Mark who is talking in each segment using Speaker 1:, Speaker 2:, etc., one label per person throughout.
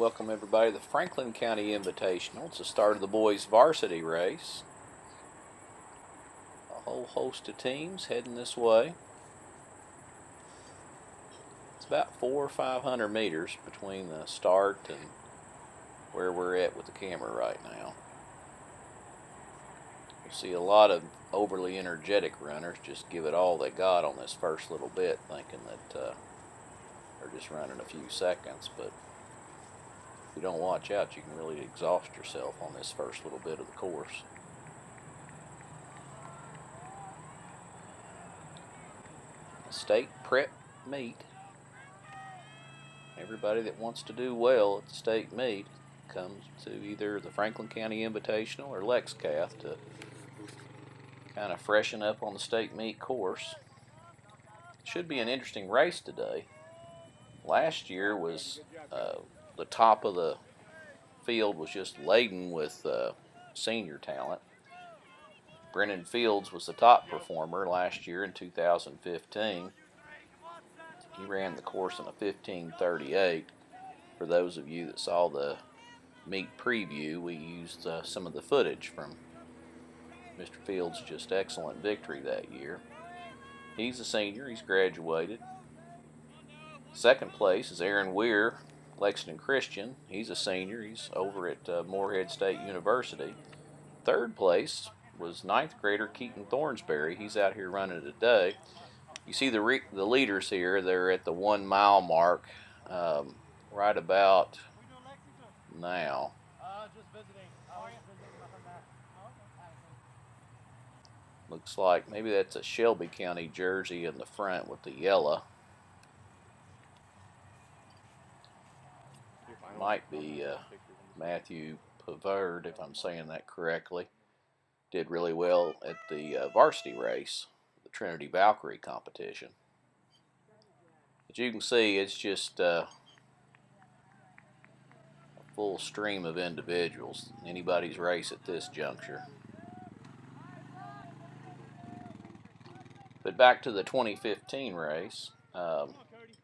Speaker 1: Welcome everybody to the Franklin County Invitational. It's the start of the boys' varsity race. A whole host of teams heading this way. It's about 400 or 500 meters between the start and where we're at with the camera right now. You'll see a lot of overly energetic runners just give it all they got on this first little bit, thinking that they're just running a few seconds, but if you don't watch out, you can really exhaust yourself on this first little bit of the course. A state prep meet. Everybody that wants to do well at the state meet comes to either the Franklin County Invitational or LexCath to kind of freshen up on the state meet course. Should be an interesting race today. Last year was the top of the field was just laden with senior talent. Brennan Fields was the top performer last year in 2015. He ran the course in a 15:38. For those of you that saw the meet preview, we used some of the footage from Mr. Fields' just excellent victory that year. He's a senior, he's graduated. Second place is Aaron Weir, Lexington Christian. He's a senior, he's over at Morehead State University. Third place was 9th grader Keaton Thornsberry. He's out here running today. You see the leaders here, they're at the 1 mile mark right about now. Looks like maybe that's a Shelby County jersey in the front with the yellow. Might be Matthew Pavard, if I'm saying that correctly. Did really well at the varsity race, the Trinity Valkyrie competition. As you can see, it's just a full stream of individuals. Anybody's race at this juncture. But back to the 2015 race,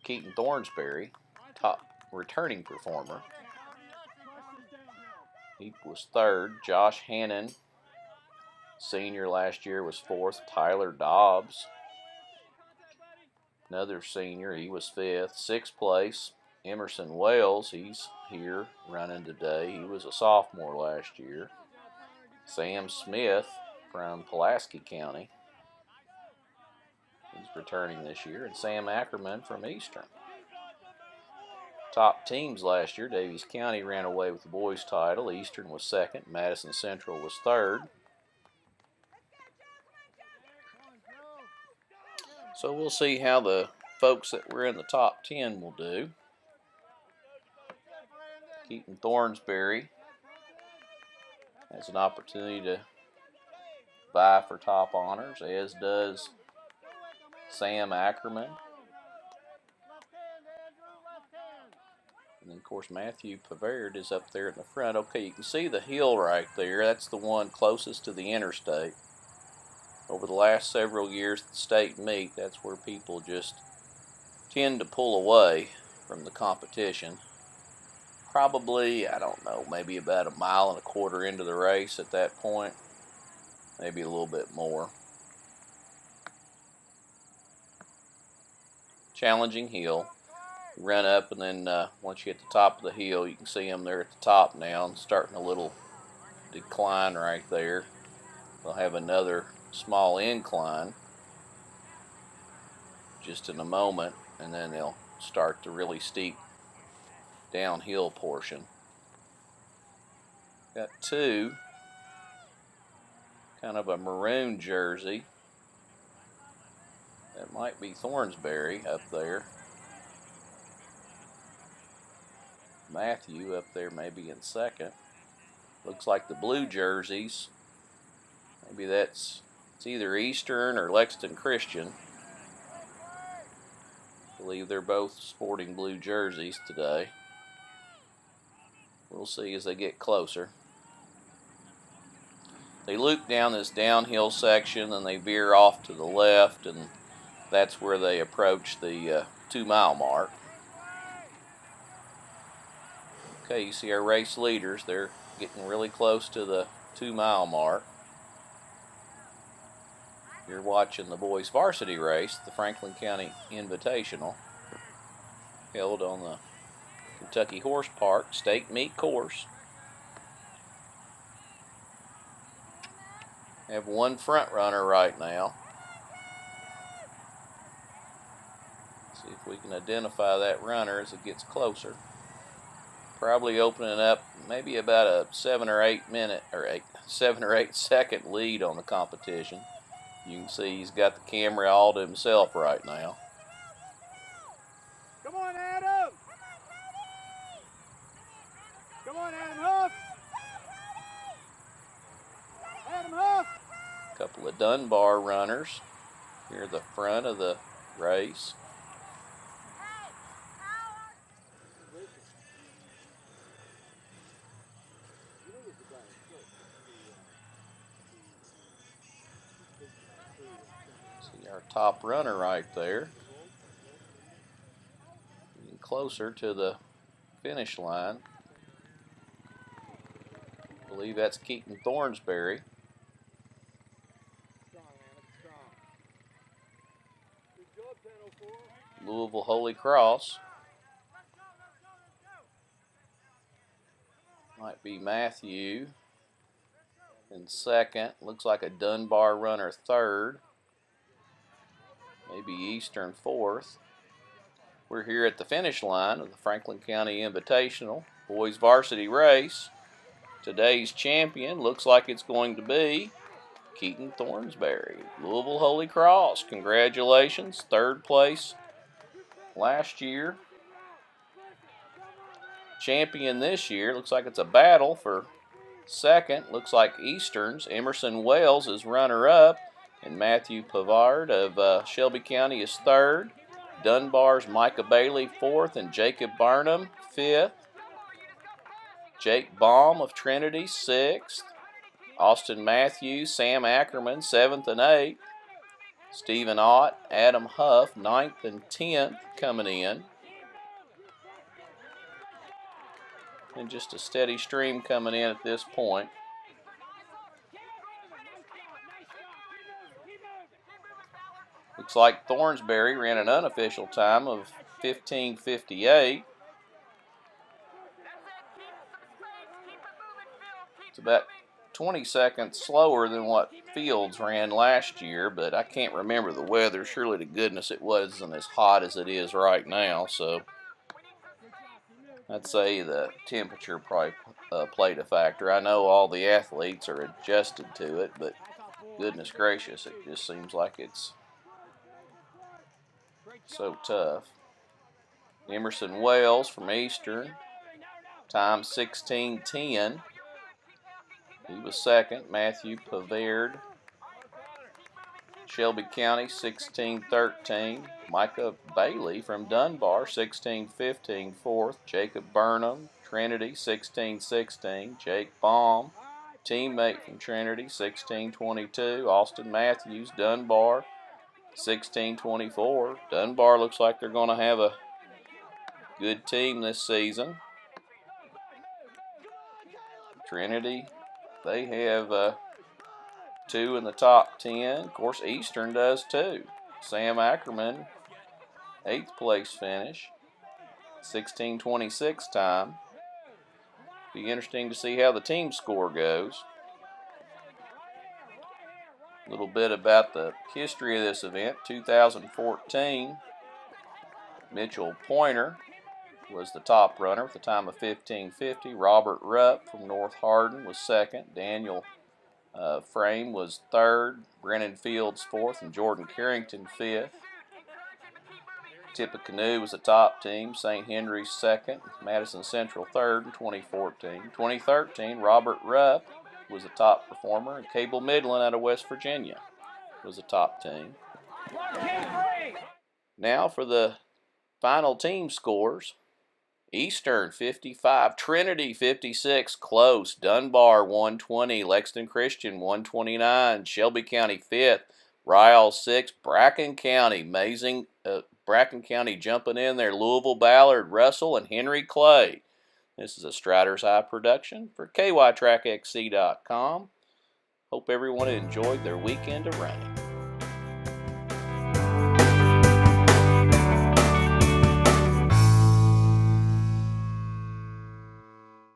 Speaker 1: Keaton Thornsberry, top returning performer. He was third. Josh Hannon, senior last year, was fourth. Tyler Dobbs, another senior, he was fifth. Sixth place, Emerson Wales, he's here running today. He was a sophomore last year. Sam Smith from Pulaski County, he's returning this year. And Sam Ackerman from Eastern. Top teams last year, Davies County ran away with the boys' title. Eastern was second. Madison Central was third. So we'll see how the folks that were in the top 10 will do. Keaton Thornsberry has an opportunity to vie for top honors, as does Sam Ackerman. And then, of course, Matthew Pavard is up there in the front. Okay, you can see the hill right there. That's the one closest to the interstate. Over the last several years at the state meet, that's where people just tend to pull away from the competition. Probably, I don't know, maybe about 1.25 miles into the race at that point. Maybe a little bit more. Challenging hill. Run up, and then once you hit the top of the hill, you can see them there at the top now, and starting a little decline right there. They'll have another small incline just in a moment, and then they'll start the really steep downhill portion. Got two, kind of a maroon jersey. That might be Thornsberry up there. Matthew up there maybe in second. Looks like the blue jerseys, maybe it's either Eastern or Lexington Christian. I believe they're both sporting blue jerseys today. We'll see as they get closer. They loop down this downhill section and they veer off to the left, and that's where they approach the 2 mile mark. Okay, you see our race leaders. They're getting really close to the 2-mile mark. You're watching the boys varsity race, the Franklin County Invitational, held on the Kentucky Horse Park Stake Meet course. Have one front runner right now. See if we can identify that runner as it gets closer. Probably opening up maybe about a 7 or 8 second lead on the competition. You can see he's got the camera all to himself right now.
Speaker 2: Come on, Adam! Come on, Adam Huff! Adam Huff!
Speaker 1: A couple of Dunbar runners near the front of the race. See our top runner right there. Getting closer to the finish line. I believe that's Keaton Thornsberry. Louisville Holy Cross. Might be Matthew in second. Looks like a Dunbar runner third. Maybe Eastern fourth. We're here at the finish line of the Franklin County Invitational boys varsity race. Today's champion looks like it's going to be Keaton Thornsberry, Louisville Holy Cross. Congratulations, third place last year. Champion this year. Looks like it's a battle for second. Looks like Eastern's Emerson Wells is runner-up, and Matthew Pavard of Shelby County is third. Dunbar's Micah Bailey fourth, and Jacob Barnum fifth. Jake Baum of Trinity sixth. Austin Matthews, Sam Ackerman seventh and eighth. Stephen Ott, Adam Huff ninth and 10th coming in. And just a steady stream coming in at this point. Looks like Thornsberry ran an unofficial time of 15:58. It's about 20 seconds slower than what Fields ran last year, but I can't remember the weather. Surely to goodness it wasn't as hot as it is right now, so I'd say the temperature probably played a factor. I know all the athletes are adjusted to it, but goodness gracious, it just seems like it's so tough. Emerson Wells from Eastern, time 16:10. He was second. Matthew Pavard, Shelby County, 16:13. Micah Bailey from Dunbar, 16:15, fourth. Jacob Burnham, Trinity, 16:16. Jake Baum, teammate from Trinity, 16:22. Austin Matthews, Dunbar, 16:24. Dunbar looks like they're going to have a good team this season. Trinity, they have two in the top 10. Of course, Eastern does too. Sam Ackerman, 8th place finish, 16:26 time. Be interesting to see how the team score goes. A little bit about the history of this event. 2014, Mitchell Pointer was the top runner with a time of 15:50. Robert Rupp from North Hardin was second. Daniel Frame was third. Brennan Fields fourth, and Jordan Carrington fifth. Tippecanoe was the top team. St. Henry's second. Madison Central third in 2014. 2013, Robert Rupp was the top performer, and Cable Midland out of West Virginia was the top team. Now for the final team scores. Eastern 55, Trinity 56, close. Dunbar 120, Lexington Christian 129, Shelby County 5th, Ryle 6th, Bracken County, Bracken County jumping in there, Louisville Ballard, Russell, and Henry Clay. This is a Strider's Eye production for KYTrackXC.com. Hope everyone enjoyed their weekend of running.